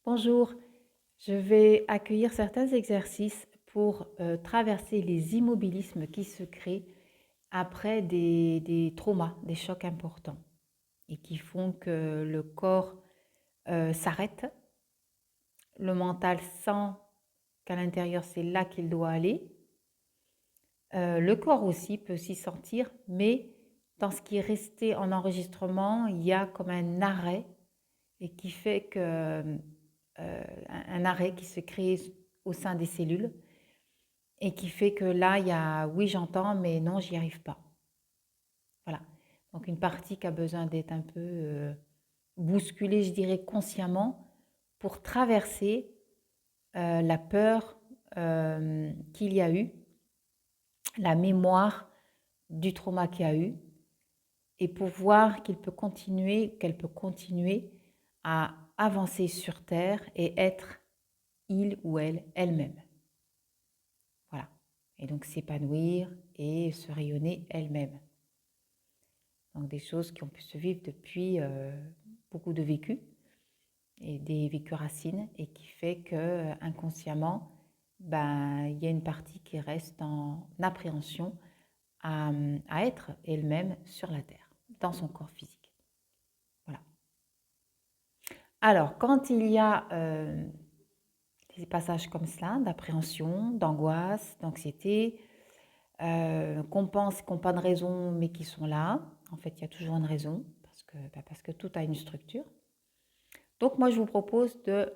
Bonjour, je vais accueillir certains exercices pour traverser les immobilismes qui se créent après des traumas, des chocs importants et qui font que le corps s'arrête, le mental sent qu'à l'intérieur c'est là qu'il doit aller, le corps aussi peut s'y sentir, mais dans ce qui est resté en enregistrement, il y a comme un arrêt et qui fait que un arrêt qui se crée au sein des cellules et qui fait que là, il y a oui, j'entends, mais non, j'y arrive pas. Voilà. Donc une partie qui a besoin d'être un peu bousculée, je dirais, consciemment pour traverser la peur qu'il y a eu, la mémoire du trauma qu'il y a eu, et pour voir qu'elle peut continuer à avancer sur Terre et être il ou elle, elle-même. Voilà. Et donc s'épanouir et se rayonner elle-même. Donc des choses qui ont pu se vivre depuis beaucoup de vécus et des vécus racines et qui fait que inconsciemment, ben, il y a une partie qui reste en appréhension à être elle-même sur la Terre, dans son corps physique. Voilà. Alors, quand il y a des passages comme cela, d'appréhension, d'angoisse, d'anxiété, qu'on pense qu'ils n'ont pas de raison, mais qui sont là. En fait, il y a toujours une raison, parce que tout a une structure. Donc, moi, je vous propose de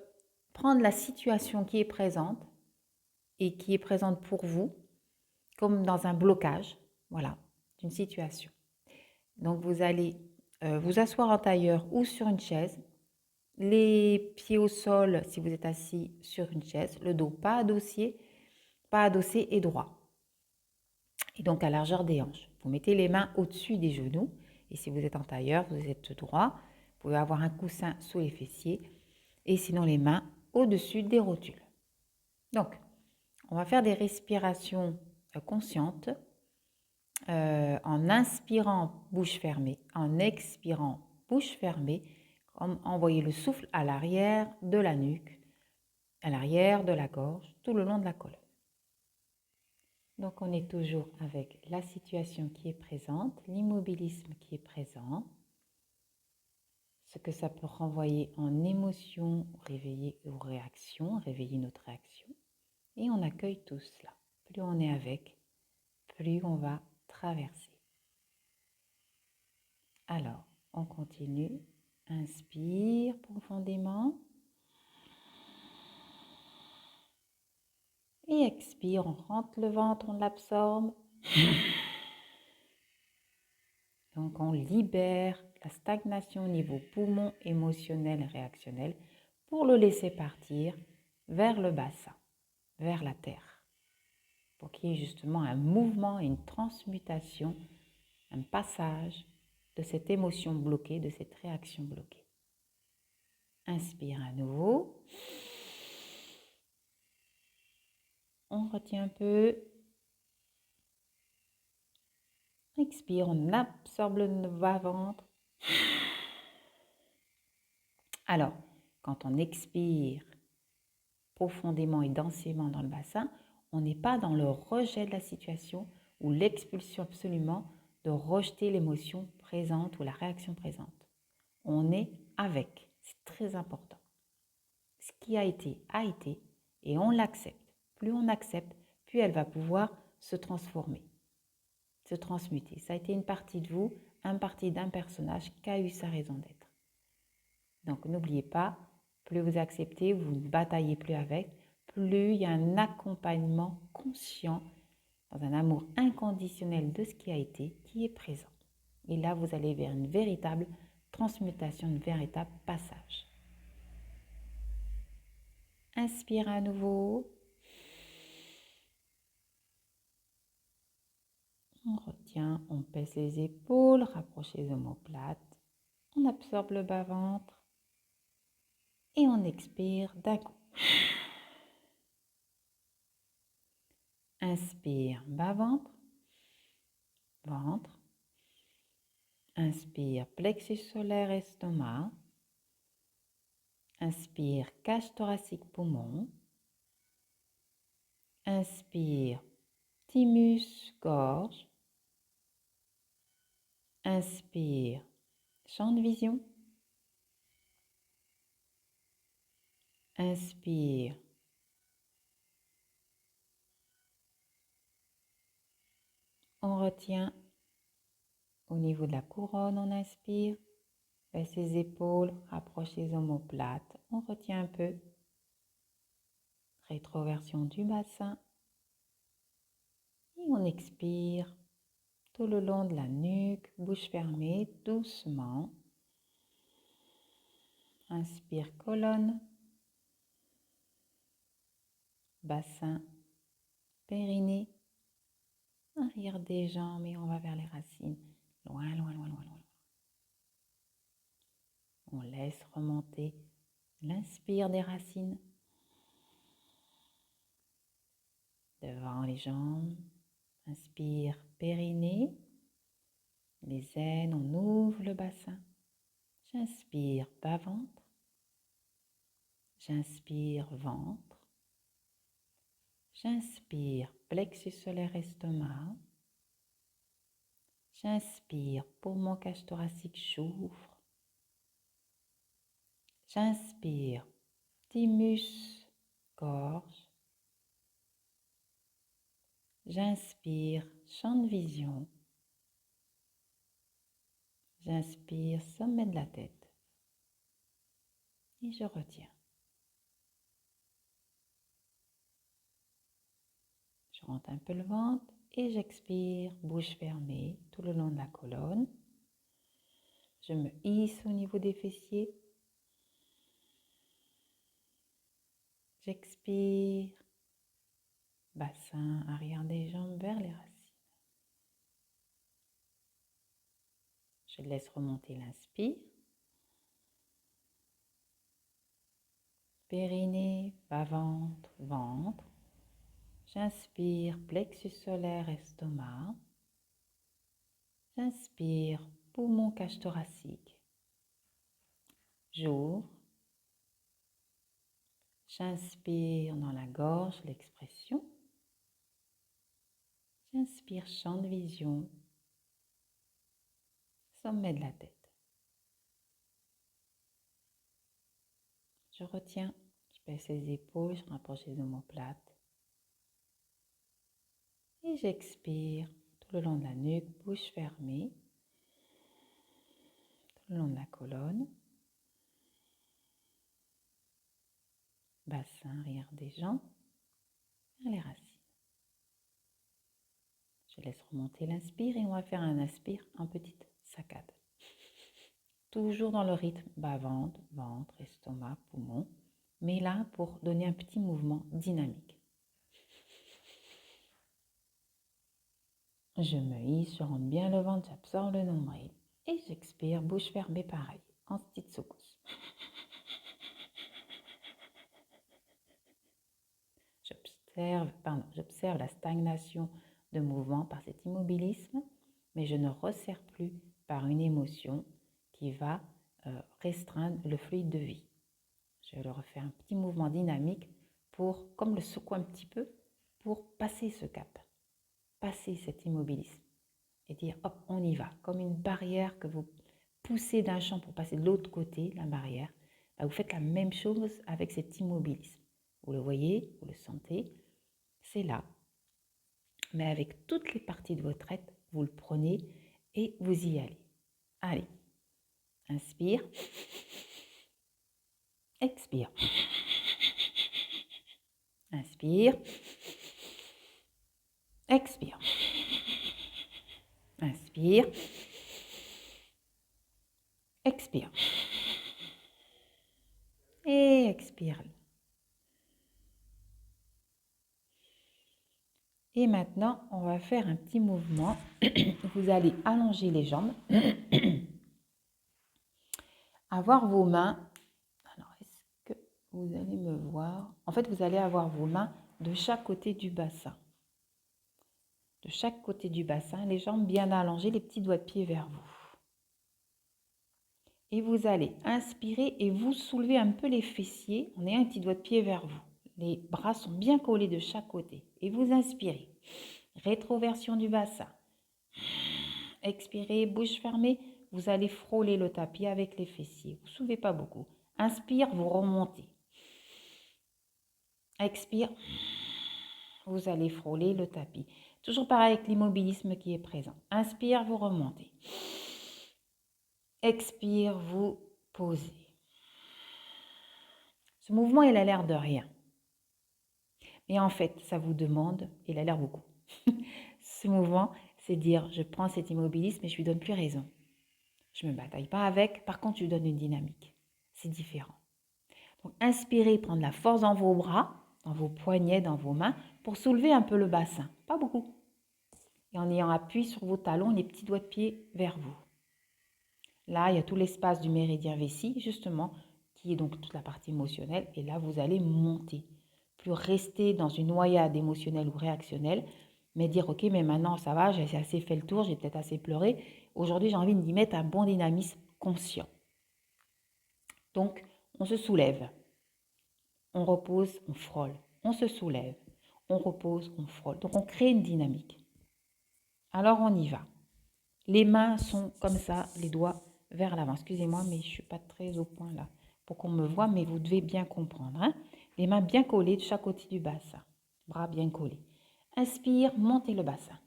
prendre la situation qui est présente et qui est présente pour vous, comme dans un blocage, voilà, d'une situation. Donc, vous allez vous asseoir en tailleur ou sur une chaise, les pieds au sol si vous êtes assis sur une chaise, le dos pas adossé et droit. Et donc à largeur des hanches. Vous mettez les mains au-dessus des genoux. Et si vous êtes en tailleur, vous êtes droit. Vous pouvez avoir un coussin sous les fessiers. Et sinon les mains au-dessus des rotules. Donc, on va faire des respirations conscientes en inspirant bouche fermée, en expirant bouche fermée. Envoyez le souffle à l'arrière de la nuque, à l'arrière de la gorge, tout le long de la colonne. Donc on est toujours avec la situation qui est présente, l'immobilisme qui est présent, ce que ça peut renvoyer en émotion, réveiller ou réaction, réveiller notre réaction. Et on accueille tout cela. Plus on est avec, plus on va traverser. Alors, on continue. Inspire profondément. Et expire, on rentre le ventre, on l'absorbe. Donc on libère la stagnation au niveau poumon émotionnel et réactionnel pour le laisser partir vers le bassin, vers la terre, pour qu'il y ait justement un mouvement et une transmutation, un passage de cette émotion bloquée, de cette réaction bloquée. Inspire à nouveau. On retient un peu. Expire, on absorbe le bas-ventre. Alors, quand on expire profondément et densément dans le bassin, on n'est pas dans le rejet de la situation ou l'expulsion absolument de rejeter l'émotion présente ou la réaction présente. On est avec, c'est très important. Ce qui a été et on l'accepte. Plus on accepte, plus elle va pouvoir se transformer, se transmuter. Ça a été une partie de vous, une partie d'un personnage qui a eu sa raison d'être. Donc n'oubliez pas, plus vous acceptez, vous ne bataillez plus avec, plus il y a un accompagnement conscient, dans un amour inconditionnel de ce qui a été, qui est présent. Et là, vous allez vers une véritable transmutation, un véritable passage. Inspire à nouveau. On retient, on pèse les épaules, rapproche les omoplates. On absorbe le bas-ventre. Et on expire d'un coup. Inspire, bas-ventre, ventre. Inspire, plexus solaire, estomac. Inspire, cage thoracique, poumon. Inspire, thymus, gorge. Inspire, champ de vision. Inspire. On retient au niveau de la couronne, on inspire. Baisse les épaules, rapproche les omoplates. On retient un peu. Rétroversion du bassin. Et on expire tout le long de la nuque, bouche fermée, doucement. Inspire, colonne. Bassin, périnée. Arrière des jambes et on va vers les racines. Loin, loin, loin, loin, loin. On laisse remonter l'inspire des racines. Devant les jambes. Inspire, périnée. Les aines, on ouvre le bassin. J'inspire, bas-ventre. J'inspire, ventre. J'inspire, plexus solaire, estomac. J'inspire, poumon, cage thoracique, j'ouvre. J'inspire, thymus, gorge. J'inspire, champ de vision. J'inspire, sommet de la tête. Et je retiens. Je rentre un peu le ventre et j'expire, bouche fermée, tout le long de la colonne. Je me hisse au niveau des fessiers. J'expire, bassin, arrière des jambes vers les racines. Je laisse remonter l'inspire. Périnée, bas-ventre, ventre. J'inspire, plexus solaire, estomac. J'inspire, poumon, cage thoracique. J'ouvre. J'inspire dans la gorge, l'expression. J'inspire, champ de vision. Sommet de la tête. Je retiens, je baisse les épaules, je rapproche les omoplates. Et j'expire tout le long de la nuque, bouche fermée. Tout le long de la colonne. Bassin, arrière des jambes, vers les racines. Je laisse remonter l'inspire et on va faire un inspire en petite saccade. Toujours dans le rythme bas-ventre, ventre, estomac, poumon. Mais là, pour donner un petit mouvement dynamique. Je me hisse, je rentre bien le ventre, j'absorbe le nombril. Et j'expire, bouche fermée, pareil, en petite secousse. J'observe la stagnation de mouvement par cet immobilisme, mais je ne resserre plus par une émotion qui va restreindre le fluide de vie. Je le refais un petit mouvement dynamique pour, comme le secouer un petit peu, pour passer ce cap, passer cet immobilisme et dire hop, on y va. Comme une barrière que vous poussez d'un champ pour passer de l'autre côté, la barrière, vous faites la même chose avec cet immobilisme. Vous le voyez, vous le sentez, c'est là. Mais avec toutes les parties de votre être, vous le prenez et vous y allez. Allez, inspire, expire. Inspire, expire. Inspire, expire. Et expire. Et maintenant, on va faire un petit mouvement. Vous allez allonger les jambes. Avoir vos mains. Alors, est-ce que vous allez me voir? En fait, vous allez avoir vos mains de chaque côté du bassin. De chaque côté du bassin, les jambes bien allongées, les petits doigts de pied vers vous. Et vous allez inspirer et vous soulevez un peu les fessiers en ayant un petit doigt de pied vers vous. Les bras sont bien collés de chaque côté. Et vous inspirez. Rétroversion du bassin. Expirez, bouche fermée. Vous allez frôler le tapis avec les fessiers. Vous ne soulevez pas beaucoup. Inspire, vous remontez. Expire. Vous allez frôler le tapis. Toujours pareil avec l'immobilisme qui est présent. Inspire, vous remontez. Expire, vous posez. Ce mouvement, il a l'air de rien. Mais en fait, ça vous demande, il a l'air beaucoup. Ce mouvement, c'est dire, je prends cet immobilisme et je lui donne plus raison. Je ne me bataille pas avec, par contre, je lui donne une dynamique. C'est différent. Donc, inspirez, prendre la force dans vos bras, dans vos poignets, dans vos mains, pour soulever un peu le bassin. Pas beaucoup. Et en ayant appui sur vos talons, les petits doigts de pied vers vous. Là, il y a tout l'espace du méridien vessie, justement, qui est donc toute la partie émotionnelle. Et là, vous allez monter. Plus rester dans une noyade émotionnelle ou réactionnelle, mais dire, ok, mais maintenant, ça va, j'ai assez fait le tour, j'ai peut-être assez pleuré. Aujourd'hui, j'ai envie d'y mettre un bon dynamisme conscient. Donc, on se soulève. On repose, on frôle. On se soulève. On repose, on frôle. Donc, on crée une dynamique. Alors, on y va. Les mains sont comme ça, les doigts vers l'avant. Excusez-moi, mais je ne suis pas très au point là pour qu'on me voit, mais vous devez bien comprendre. Hein? Les mains bien collées de chaque côté du bassin. Bras bien collés. Inspire, montez le bassin.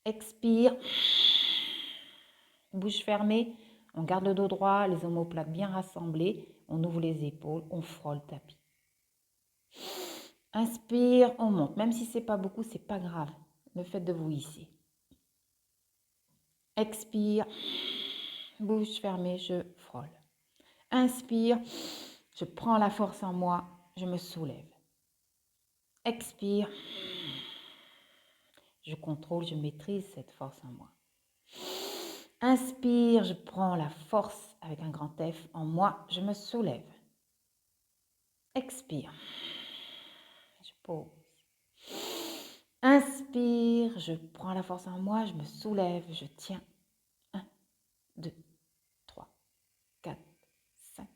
Expire. Bouche fermée. On garde le dos droit, les omoplates bien rassemblés. On ouvre les épaules, on frôle le tapis. Inspire, on monte. Même si ce n'est pas beaucoup, ce n'est pas grave. Le fait de vous hisser. Expire. Bouche fermée, je frôle. Inspire, je prends la force en moi, je me soulève. Expire, je contrôle, je maîtrise cette force en moi. Inspire, je prends la force avec un grand F en moi, je me soulève. Expire, je pose. Inspire, je prends la force en moi, je me soulève, je tiens. 1, 2, 3, 4, 5,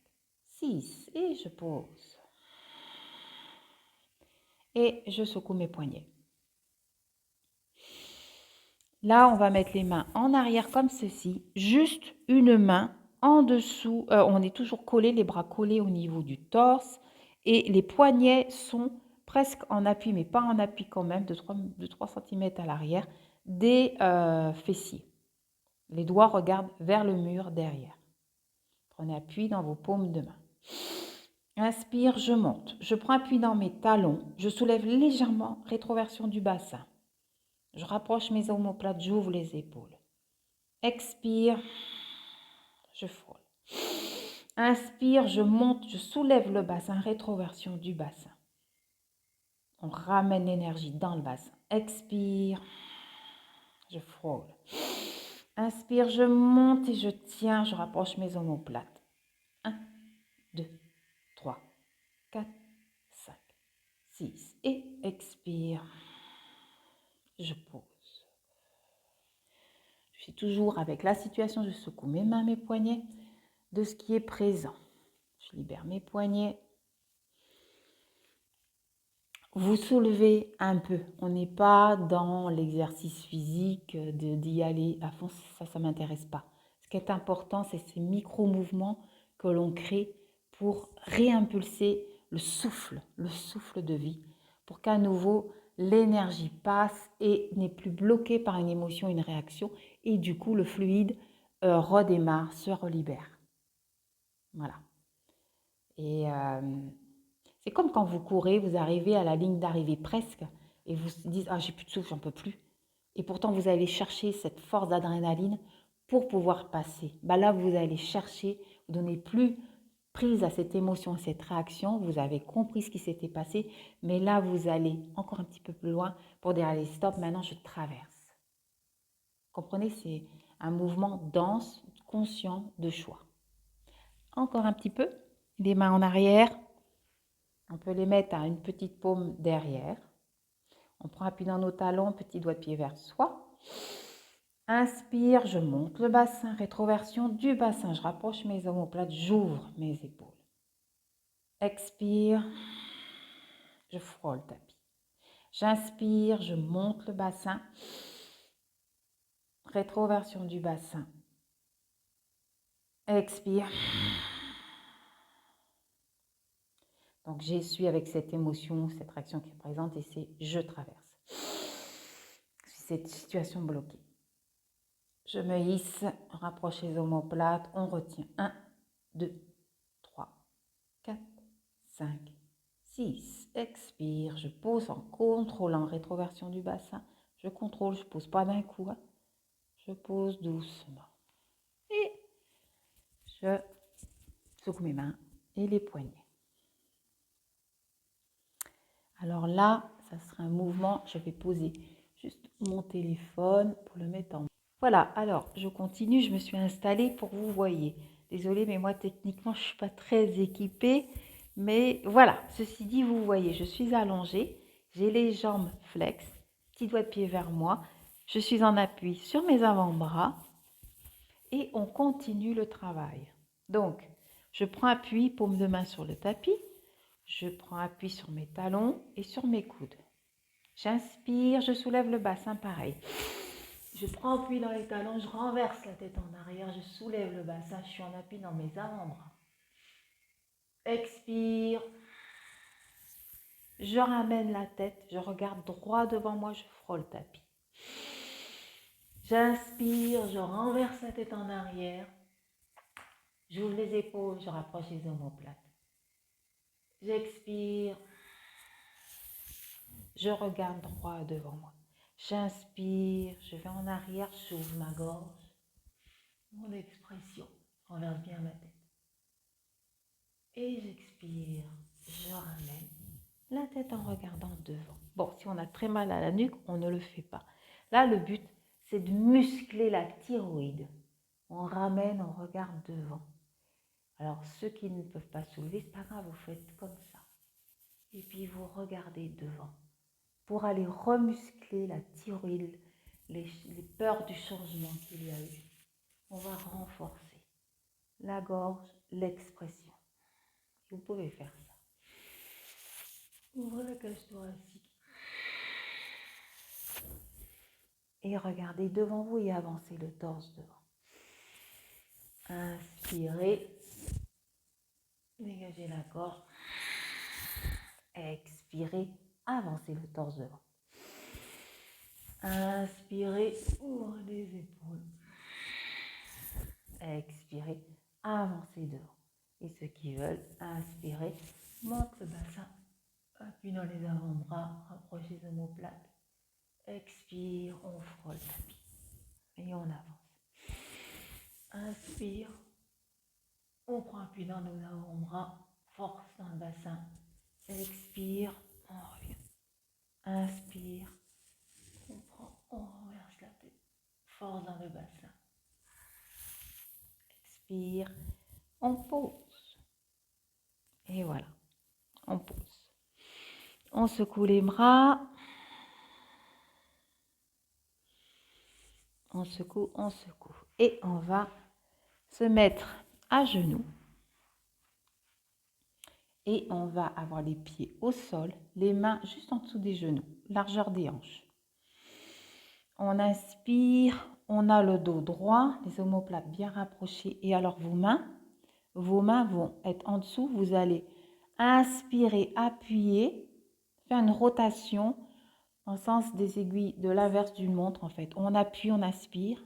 6 et je pose. Et je secoue mes poignets. Là, on va mettre les mains en arrière comme ceci, juste une main en dessous. On est toujours collé, les bras collés au niveau du torse et les poignets sont presque en appui, mais pas en appui quand même, de 3 cm à l'arrière, des fessiers. Les doigts regardent vers le mur derrière. Prenez appui dans vos paumes de main. Inspire, je monte. Je prends appui dans mes talons. Je soulève légèrement, rétroversion du bassin. Je rapproche mes omoplates, j'ouvre les épaules. Expire, je frôle. Inspire, je monte, je soulève le bassin, rétroversion du bassin. On ramène l'énergie dans le bassin. Expire, je frôle. Inspire, je monte et je tiens, je rapproche mes omoplates. 1, 2, 3, 4, 5, 6. Et expire, je pose. Je suis toujours avec la situation, je secoue mes mains, mes poignets de ce qui est présent. Je libère mes poignets. Vous soulevez un peu. On n'est pas dans l'exercice physique d'y aller à fond. Ça ne m'intéresse pas. Ce qui est important, c'est ces micro-mouvements que l'on crée pour réimpulser le souffle de vie, pour qu'à nouveau l'énergie passe et n'est plus bloquée par une émotion, une réaction, et du coup le fluide redémarre, se relibère. Voilà. Et c'est comme quand vous courez, vous arrivez à la ligne d'arrivée presque, et vous vous dites « Ah, j'ai plus de souffle, j'en peux plus ». Et pourtant, vous allez chercher cette force d'adrénaline pour pouvoir passer. Là, vous allez chercher, vous ne donnez plus prise à cette émotion, à cette réaction. Vous avez compris ce qui s'était passé, mais là, vous allez encore un petit peu plus loin pour dire « Allez, stop, maintenant je traverse ». Comprenez, c'est un mouvement dense, conscient de choix. Encore un petit peu, les mains en arrière. On peut les mettre à une petite paume derrière. On prend appui dans nos talons, petit doigt de pied vers soi. Inspire, je monte le bassin, rétroversion du bassin. Je rapproche mes omoplates, j'ouvre mes épaules. Expire, je frôle le tapis. J'inspire, je monte le bassin. Rétroversion du bassin. Expire. Donc j'essuie avec cette émotion, cette réaction qui est présente et c'est je traverse. Cette situation bloquée. Je me hisse, rapproche les omoplates, on retient 1, 2, 3, 4, 5, 6. Expire, je pose en contrôlant rétroversion du bassin. Je contrôle, je ne pose pas d'un coup. Hein. Je pose doucement. Et je secoue mes mains et les poignets. Alors là, ça sera un mouvement, je vais poser juste mon téléphone pour le mettre en... Voilà, alors je continue, je me suis installée pour que vous voyez. Désolée, mais moi techniquement, je ne suis pas très équipée. Mais voilà, ceci dit, vous voyez, je suis allongée, j'ai les jambes flex, petit doigt de pied vers moi. Je suis en appui sur mes avant-bras et on continue le travail. Donc, je prends appui, paume de main sur le tapis. Je prends appui sur mes talons et sur mes coudes. J'inspire, je soulève le bassin, pareil. Je prends appui dans les talons, je renverse la tête en arrière, je soulève le bassin, je suis en appui dans mes avant-bras. Expire. Je ramène la tête, je regarde droit devant moi, je frôle le tapis. J'inspire, je renverse la tête en arrière. J'ouvre les épaules, je rapproche les omoplates. J'expire. Je regarde droit devant moi. J'inspire, je vais en arrière, j'ouvre ma gorge. Mon expression, je renverse bien ma tête. Et j'expire, je ramène la tête en regardant devant. Bon, si on a très mal à la nuque, on ne le fait pas. Là, le but, c'est de muscler la thyroïde. On ramène, on regarde devant. Alors, ceux qui ne peuvent pas soulever, c'est pas grave, vous faites comme ça. Et puis, vous regardez devant. Pour aller remuscler la thyroïde, les peurs du changement qu'il y a eu. On va renforcer la gorge, l'expression. Vous pouvez faire ça. Ouvrez la cage thoracique. Et regardez devant vous et avancez le torse devant. Inspirez. Dégagez la gorge. Expirez. Avancez le torse devant. Inspirez. Ouvrez les épaules. Expirez. Avancez devant. Et ceux qui veulent, inspirez. Monte le bassin. Appuyez dans les avant-bras. Rapprochez les omoplates. Expire. On frôle le tapis. Et on avance. Inspire. On prend appui dans nos avant-bras. Force dans le bassin. Expire. On revient. Inspire. On prend. On renverse la tête. Force dans le bassin. Expire. On pose. Et voilà. On pose. On secoue les bras. On secoue, on secoue. Et on va se mettre à genoux. Et on va avoir les pieds au sol, les mains juste en dessous des genoux, largeur des hanches. On inspire, on a le dos droit, les omoplates bien rapprochés. Et alors vos mains vont être en dessous. Vous allez inspirer, appuyer, faire une rotation en sens des aiguilles de l'inverse d'une montre en fait. On appuie, on inspire,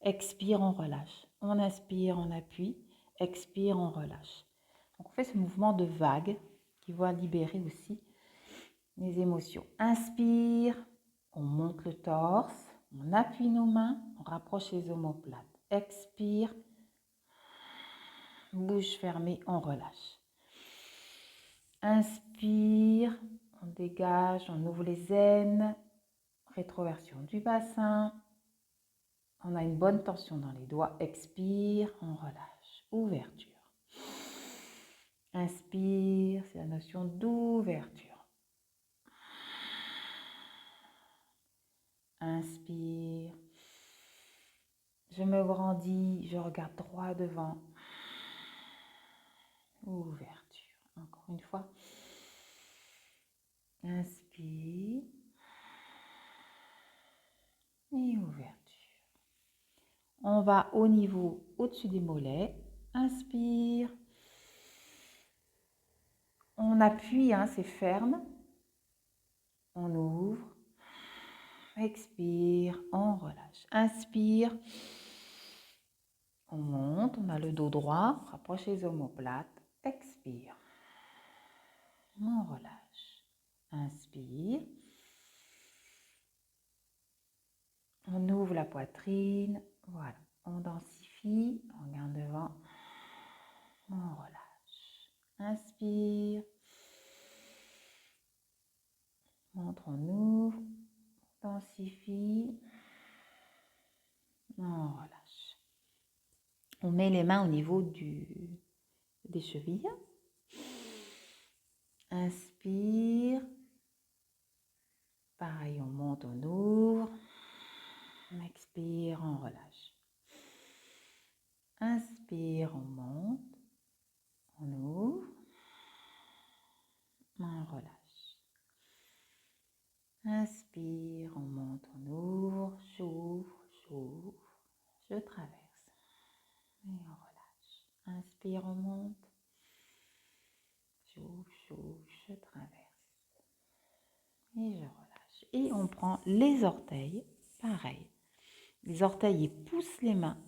expire, on relâche. On inspire, on appuie, expire, on relâche. Donc on fait ce mouvement de vague qui va libérer aussi les émotions. Inspire, on monte le torse, on appuie nos mains, on rapproche les omoplates. Expire, bouche fermée, on relâche. Inspire, on dégage, on ouvre les aines, rétroversion du bassin. On a une bonne tension dans les doigts. Expire, on relâche. Ouverture. Inspire, c'est la notion d'ouverture. Inspire. Je me grandis, je regarde droit devant. Ouverture. Encore une fois. Inspire. Et ouverture. On va au niveau au-dessus des mollets. Inspire. On appuie, hein, c'est ferme. On ouvre. Expire, on relâche. Inspire. On monte, on a le dos droit. Rapproche les omoplates. Expire. On relâche. Inspire. On ouvre la poitrine. Voilà. On densifie. On regarde devant. On relâche. Inspire. Montre, on ouvre. Densifie. On relâche. On met les mains au niveau des chevilles. Inspire. Pareil, on monte, on ouvre. On expire, on relâche. Inspire, on monte. On ouvre. On relâche. Inspire, on monte, on ouvre. J'ouvre, j'ouvre. Je traverse. Et on relâche. Inspire, on monte. J'ouvre, j'ouvre, je traverse. Et je relâche. Et on prend les orteils, pareil. Les orteils, ils poussent les mains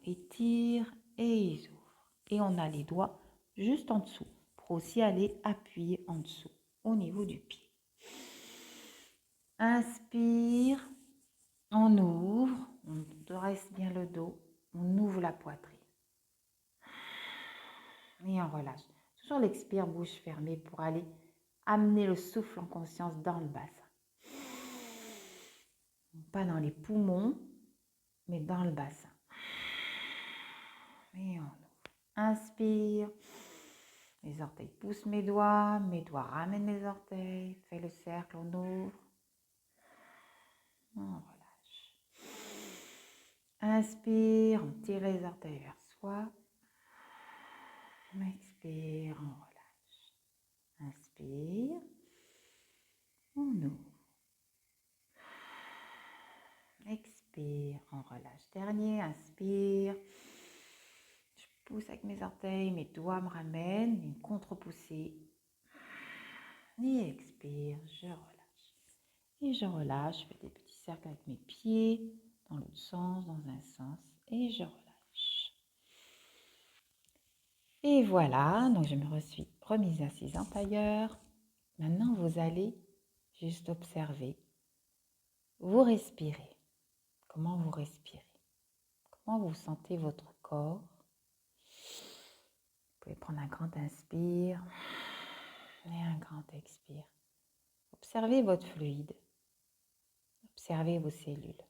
étirent et ils ouvrent. Et on a les doigts juste en dessous pour aussi aller appuyer en dessous au niveau du pied. Inspire, on ouvre, on dresse bien le dos, on ouvre la poitrine. Et on relâche. Toujours l'expire, bouche fermée pour aller amener le souffle en conscience dans le bassin. Pas dans les poumons, mais dans le bassin. Et on ouvre. Inspire. Les orteils poussent mes doigts ramènent les orteils. Fais le cercle, on ouvre. On relâche. Inspire, on tire les orteils vers soi. Expire, on relâche. Inspire. On ouvre. Expire, on relâche. Dernier, inspire. Je pousse avec mes orteils, mes doigts me ramènent, une contre-poussée. Et expire, je relâche. Et je relâche, je fais des petits cercles avec mes pieds, dans l'autre sens, dans un sens, et je relâche. Et voilà, donc je me suis remise assise en tailleur. Maintenant, vous allez juste observer. Vous respirez. Comment vous respirez? Comment vous sentez votre corps? Vous pouvez prendre un grand inspire et un grand expire. Observez votre fluide. Observez vos cellules.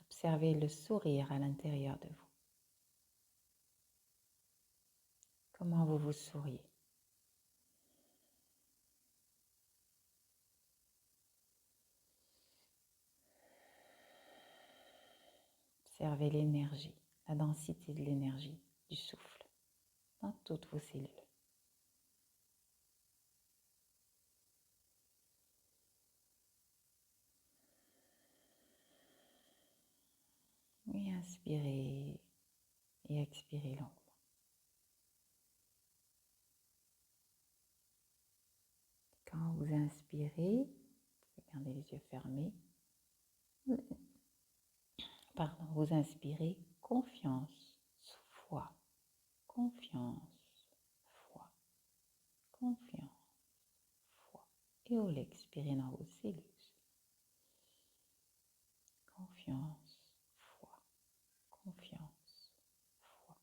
Observez le sourire à l'intérieur de vous. Comment vous vous souriez? Observez l'énergie, la densité de l'énergie, du souffle dans toutes vos cellules. Et inspirez et expirez longuement. Quand vous inspirez, vous gardez les yeux fermés. Pardon, vous inspirez confiance, foi, confiance, foi, confiance, foi. Et vous l'expirez dans vos cellules. Confiance, foi, confiance, foi.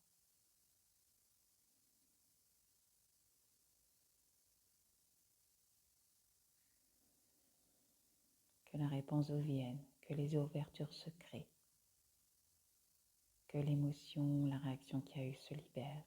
Que la réponse vous vienne, que les ouvertures se créent, que l'émotion, la réaction qu'il y a eu se libère.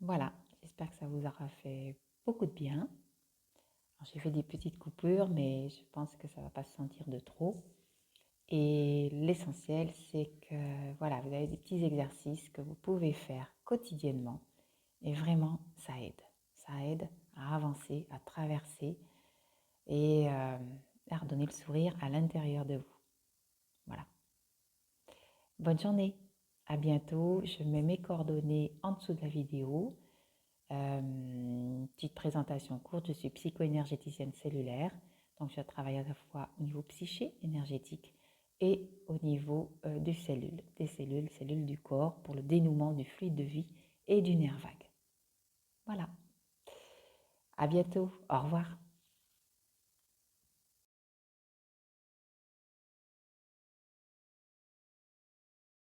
Voilà, j'espère que ça vous aura fait beaucoup de bien. Alors, j'ai fait des petites coupures, mais je pense que ça ne va pas se sentir de trop. Et l'essentiel, c'est que voilà, vous avez des petits exercices que vous pouvez faire quotidiennement. Et vraiment, ça aide. Ça aide à avancer, à traverser et à redonner le sourire à l'intérieur de vous. Voilà. Bonne journée. À bientôt. Je mets mes coordonnées en dessous de la vidéo. Petite présentation courte. Je suis psycho-énergéticienne cellulaire. Donc, je travaille à la fois au niveau psyché, énergétique et au niveau des cellules du corps pour le dénouement du fluide de vie et du nerf vague. Voilà. À bientôt. Au revoir.